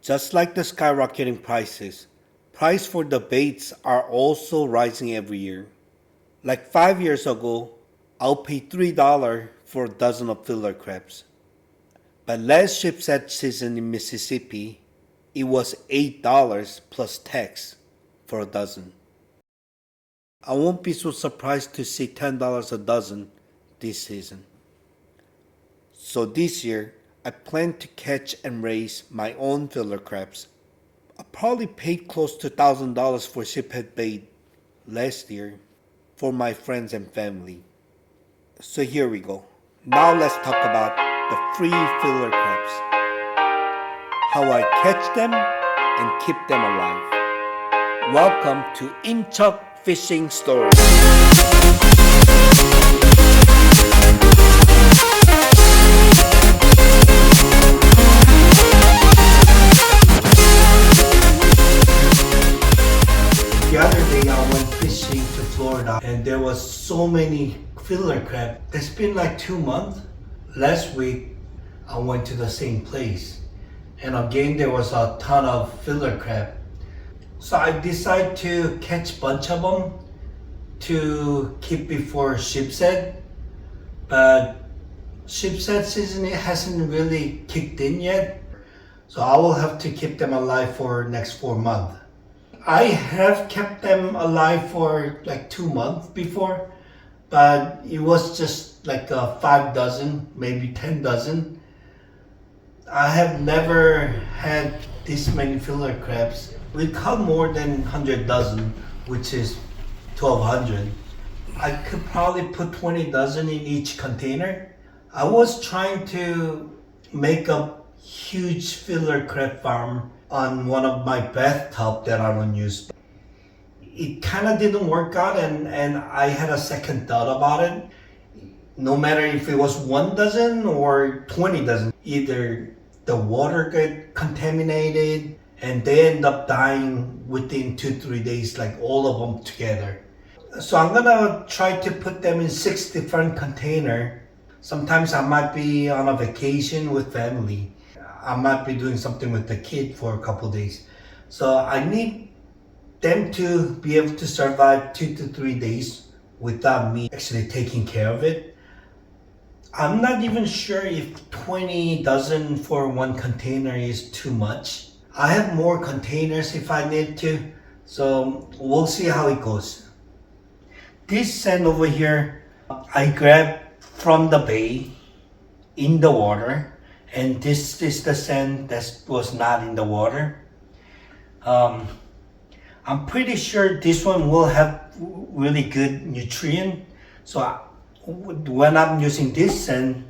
Just like the skyrocketing prices, price for the baits are also rising every year. Like 5 years ago, I'll pay $3 for a dozen of fiddler crabs. But last Sheepshead season in Mississippi, it was $8 plus tax for a dozen. I won't be so surprised to see $10 a dozen this season. So this year, I plan to catch and raise my own fiddler crabs. I probably paid close to $1,000 for sheephead bait last year for my friends and family. So here we go. Now let's talk about the free fiddler crabs. How I catch them and keep them alive. Welcome to inChuck Fishing Stories. The other day I went fishing to Florida and there was so many fiddler crab. It's been like 2 months. Last week I went to the same place and again there was a ton of fiddler crab. So I decided to catch a bunch of them to keep before Sheepshead. But Sheepshead season hasn't really kicked in yet. So I will have to keep them alive for next 4 months. I have kept them alive for like 2 months before, but it was just like 5 dozen, maybe 10 dozen. I have never had this many fiddler crabs. We caught more than 100 dozen, which is 1,200. I could probably put 20 dozen in each container. I was trying to make a huge fiddler crab farm on one of my bathtub that I don't use. It kind of didn't work out and I had a second thought about it. No matter if it was 1 dozen or 20 dozen, either the water got contaminated and they end up dying within 2-3 days, like all of them together. So I'm gonna try to put them in 6 different containers. Sometimes I might be on a vacation with family. I might be doing something with the kid for a couple days. So I need them to be able to survive 2 to 3 days without me actually taking care of it. I'm not even sure if 20 dozen for 1 container is too much. I have more containers if I need to, so we'll see how it goes. This sand over here, I grabbed from the bay in the water. And this is the sand that was not in the water. I'm pretty sure this one will have really good nutrient. So when I'm using this sand,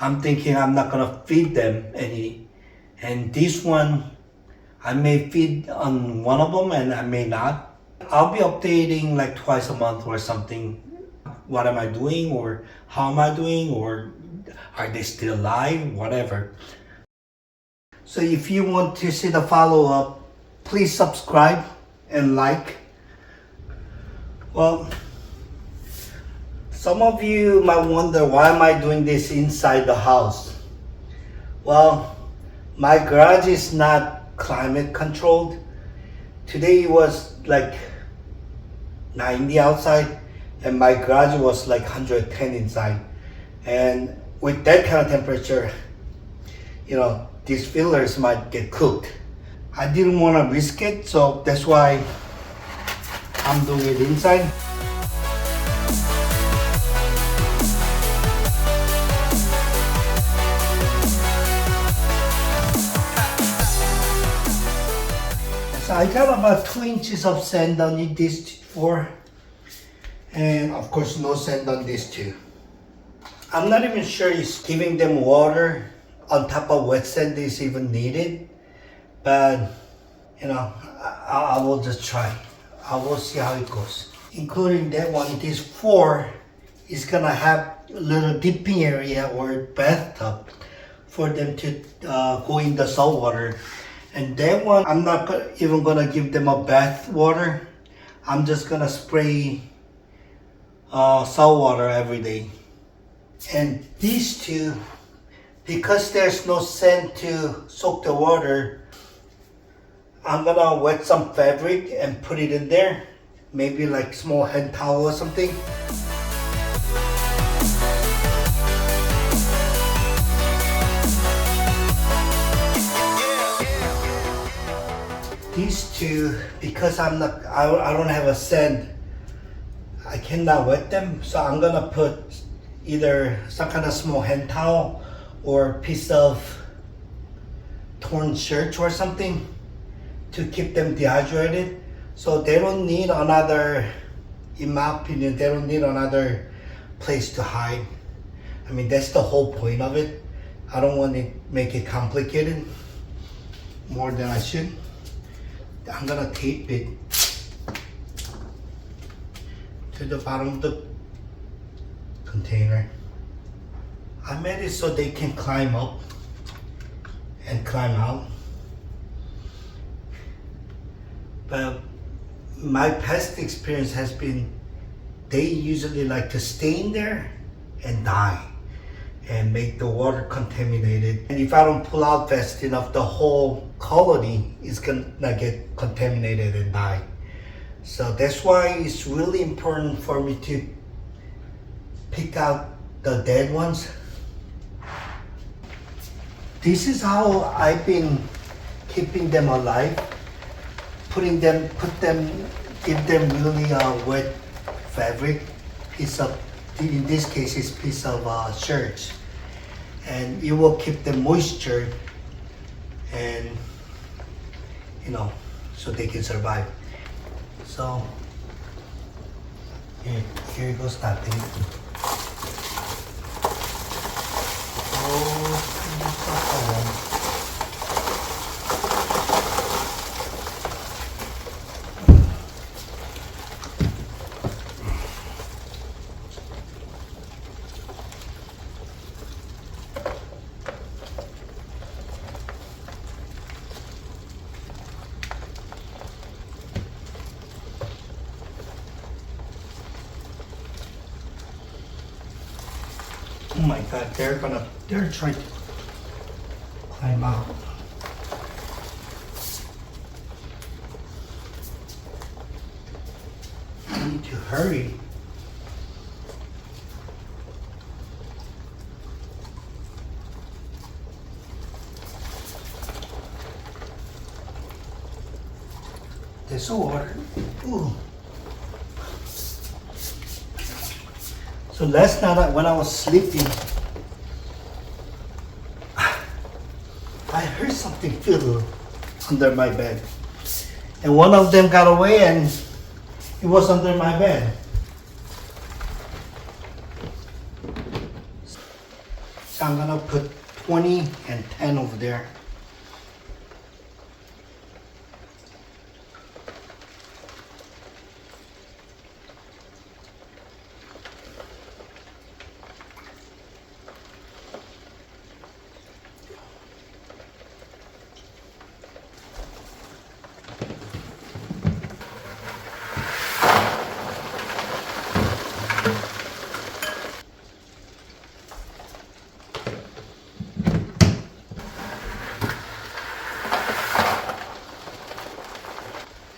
I'm thinking I'm not gonna feed them any. And this one, I may feed on one of them and I may not. I'll be updating like twice a month or something. What am I doing or how am I doing or are they still alive? Whatever. So if you want to see the follow-up, please subscribe and like. Well, some of you might wonder why am I doing this inside the house? Well, my garage is not climate controlled. Today it was like 90 outside and my garage was like 110 inside. And with that kind of temperature, you know, these fiddlers might get cooked. I didn't want to risk it, so that's why I'm doing it inside. So I got about 2 inches of sand on this floor, and of course no sand on this too. I'm not even sure if giving them water on top of wet sand is even needed, but you know, I will just try. I will see how it goes. Including that one, this 4 is gonna have a little dipping area or bathtub for them to go in the salt water. And that one, I'm not even gonna give them a bath water. I'm just gonna spray salt water every day. And these two, because there's no sand to soak the water, I'm gonna wet some fabric and put it in there. Maybe like small hand towel or something. These two, because I don't have a sand, I cannot wet them, so I'm gonna put either some kind of small hand towel or piece of torn shirt or something to keep them dehydrated. So they don't need another, in my opinion, they don't need another place to hide. I mean, that's the whole point of it. I don't want to make it complicated more than I should. I'm gonna tape it to the bottom of the container. I made it so they can climb up and climb out. But my past experience has been they usually like to stay in there and die and make the water contaminated. And if I don't pull out fast enough, the whole colony is gonna get contaminated and die. So that's why it's really important for me to pick out the dead ones. This is how I've been keeping them alive. Give them really wet fabric, in this case it's piece of shirt, and it will keep them moisture, and so they can survive. So here goes nothing. Oh my God, they're trying to climb out. I need to hurry. There's so water. Ooh. So last night when I was sleeping, I heard something fiddle under my bed. And one of them got away and it was under my bed. So I'm gonna put 20 and 10 over there.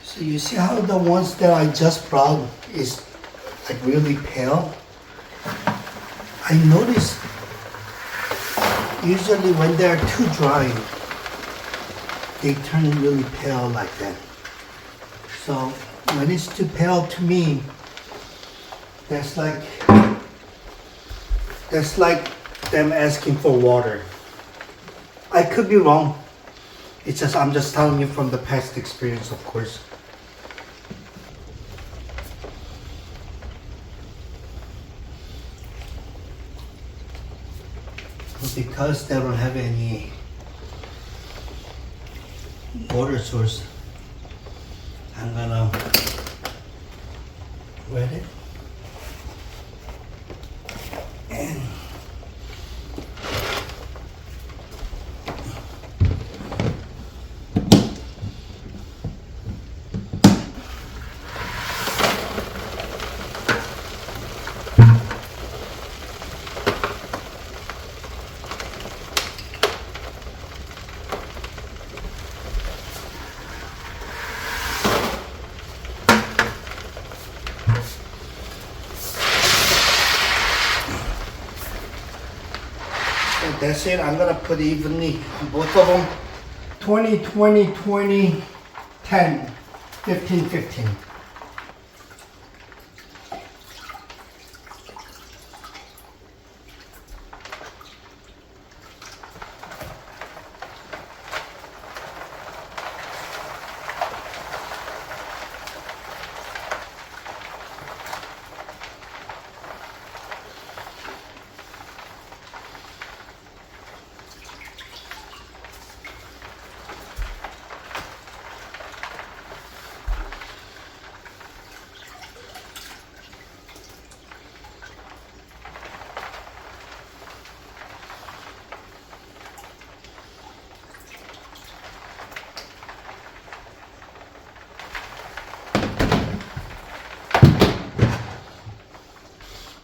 So you see how the ones that I just brought is like really pale? I noticed usually when they're too dry, they turn really pale like that. So when it's too pale to me, that's like them asking for water. I could be wrong. I'm just telling you from the past experience, of course. Because they don't have any water source, I'm gonna wet it and That's it. I'm gonna put evenly on both of them. 20, 20, 20, 10, 15, 15.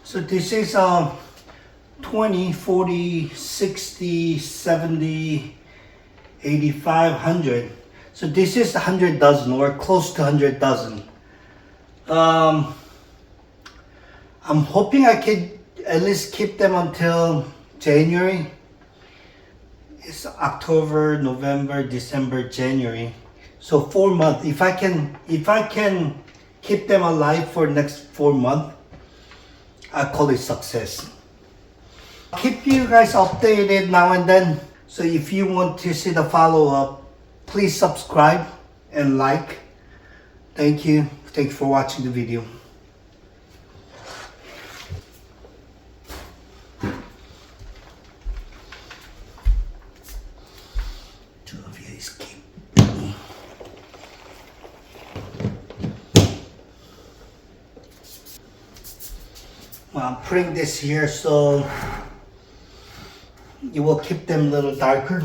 So this is 20, 40, 60, 70, 85, 100. So this is 100 dozen or close to 100 dozen. I'm hoping I could at least keep them until January. It's October, November, December, January. So 4 months. If I can keep them alive for next 4 months, I call it success. Keep you guys updated now and then. So if you want to see the follow-up, please subscribe and like. Thank you. Thanks for watching the video. Two of you is keep. Well, I'm putting this here so you will keep them a little darker.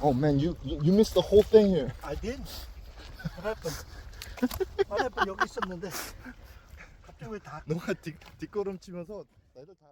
Oh man, you missed the whole thing here. I did. What happened? What happened? 여기 있었는데 갑자기 왜 다? 너가 뒷걸음치면서 나도 다.